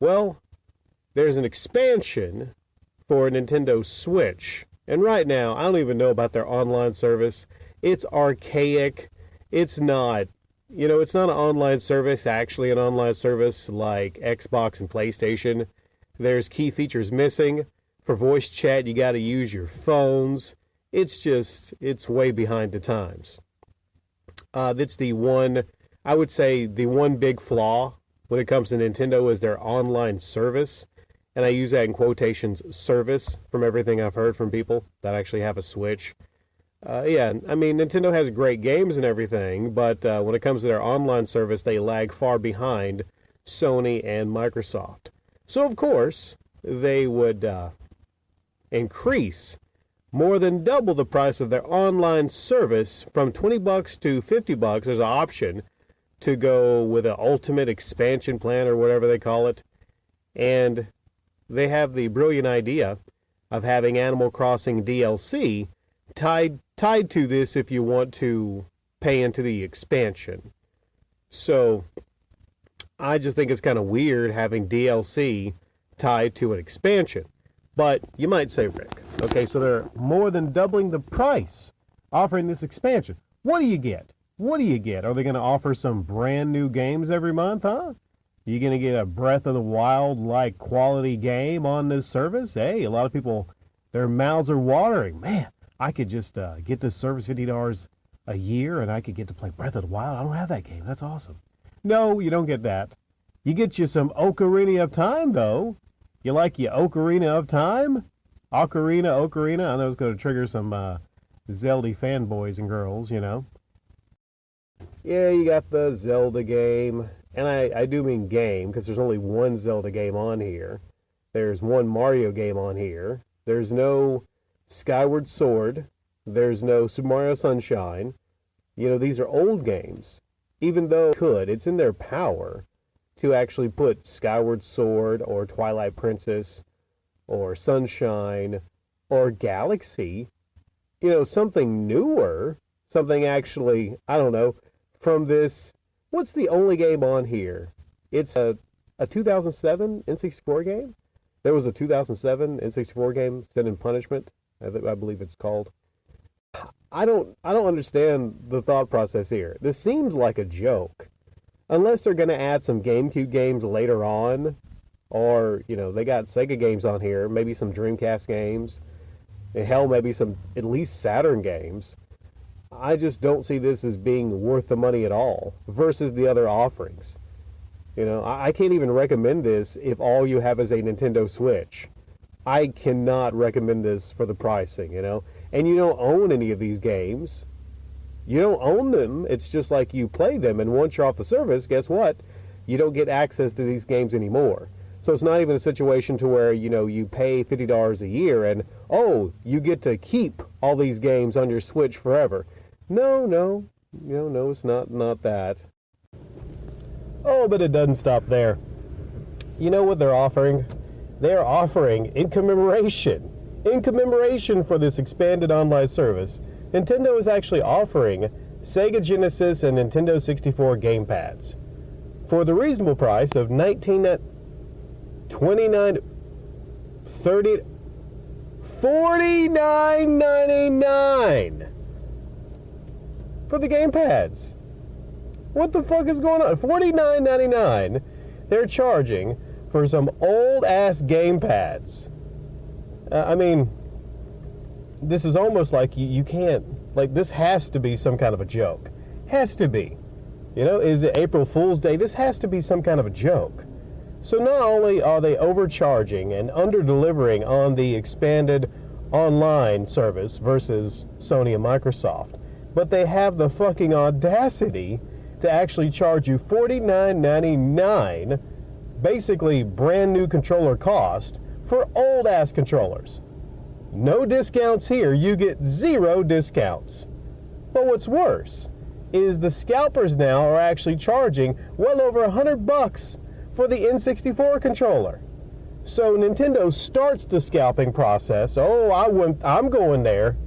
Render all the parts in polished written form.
Well, there's an expansion for a Nintendo Switch. And right now, I don't even know about their online service. It's archaic. It's not, it's not an online service, actually an online service like Xbox and PlayStation. There's key features missing. For voice chat, you got to use your phones. It's way behind the times. That's the one, I would say the one big flaw when it comes to Nintendo is their online service. And I use that in quotations, service, from everything I've heard from people that actually have a Switch. Nintendo has great games and everything, but when it comes to their online service, they lag far behind Sony and Microsoft. So, of course, they would increase more than double the price of their online service from $20 to $50. There's an option to go with an ultimate expansion plan or whatever they call it. And they have the brilliant idea of having Animal Crossing DLC tied to this if you want to pay into the expansion. So I just think it's kind of weird having DLC tied to an expansion. But you might say, Rick, okay, so they're more than doubling the price offering this expansion. What do you get? What do you get? Are they going to offer some brand new games every month, huh? You going to get a Breath of the Wild-like quality game on this service? Hey, a lot of people, their mouths are watering. Man, I could just get this service $50 a year and I could get to play Breath of the Wild. I don't have that game. That's awesome. No, you don't get that. You get you some Ocarina of Time, though. You like your Ocarina of Time? Ocarina. I know it's going to trigger some Zelda fanboys and girls, Yeah, you got the Zelda game. And I do mean game, because there's only one Zelda game on here. There's one Mario game on here. There's no Skyward Sword. There's no Super Mario Sunshine. These are old games. Even though it's in their power to actually put Skyward Sword or Twilight Princess or Sunshine or Galaxy, something newer, something actually, I don't know, from this. What's the only game on here? It's a 2007 N64 game. There was a 2007 N64 game, Sin and Punishment, I believe it's called. I don't understand the thought process here. This seems like a joke. Unless they're going to add some GameCube games later on, or, they got Sega games on here, maybe some Dreamcast games, and hell, maybe some at least Saturn games. I just don't see this as being worth the money at all versus the other offerings. I can't even recommend this if all you have is a Nintendo Switch. I cannot recommend this for the pricing, And you don't own any of these games. You don't own them. It's just like you play them, and once you're off the service, guess what? You don't get access to these games anymore. So it's not even a situation to where, you pay $50 a year and, you get to keep all these games on your Switch forever. No, it's not that. Oh, but it doesn't stop there. You know what they're offering? They're offering, in commemoration for this expanded online service, Nintendo is actually offering Sega Genesis and Nintendo 64 gamepads for the reasonable price of $49.99 for the gamepads. What the fuck is going on? $49.99 they're charging for some old-ass gamepads. This is almost like you can't, this has to be some kind of a joke. Has to be. Is it April Fool's Day? This has to be some kind of a joke. So not only are they overcharging and under-delivering on the expanded online service versus Sony and Microsoft, but they have the fucking audacity to actually charge you $49.99, basically brand new controller cost, for old-ass controllers. No discounts here. You get 0 discounts. But what's worse is the scalpers now are actually charging well over $100 for the N64 controller. So Nintendo starts the scalping process. I'm going there.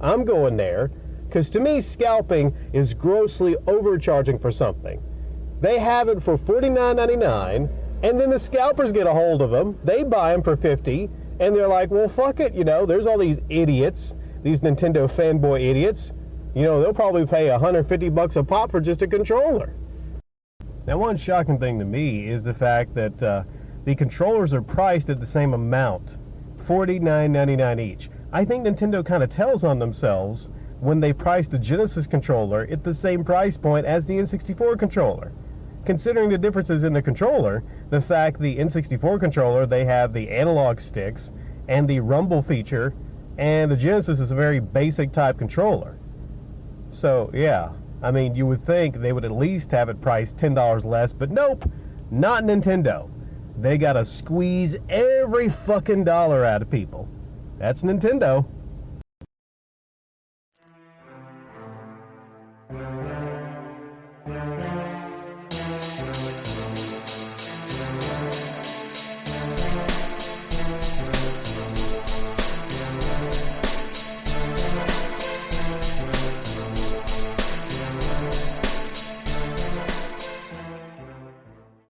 Because to me, scalping is grossly overcharging for something. They have it for $49.99 And then the scalpers get a hold of them. They buy them for $50, and they're like, well, fuck it. There's all these idiots, these Nintendo fanboy idiots. They'll probably pay $150 a pop for just a controller. Now, one shocking thing to me is the fact that the controllers are priced at the same amount, $49.99 each. I think Nintendo kind of tells on themselves when they price the Genesis controller at the same price point as the N64 controller. Considering the differences in the controller, the fact the N64 controller, they have the analog sticks and the rumble feature, and the Genesis is a very basic type controller. So, yeah, you would think they would at least have it priced $10 less, but nope, not Nintendo. They gotta squeeze every fucking dollar out of people. That's Nintendo.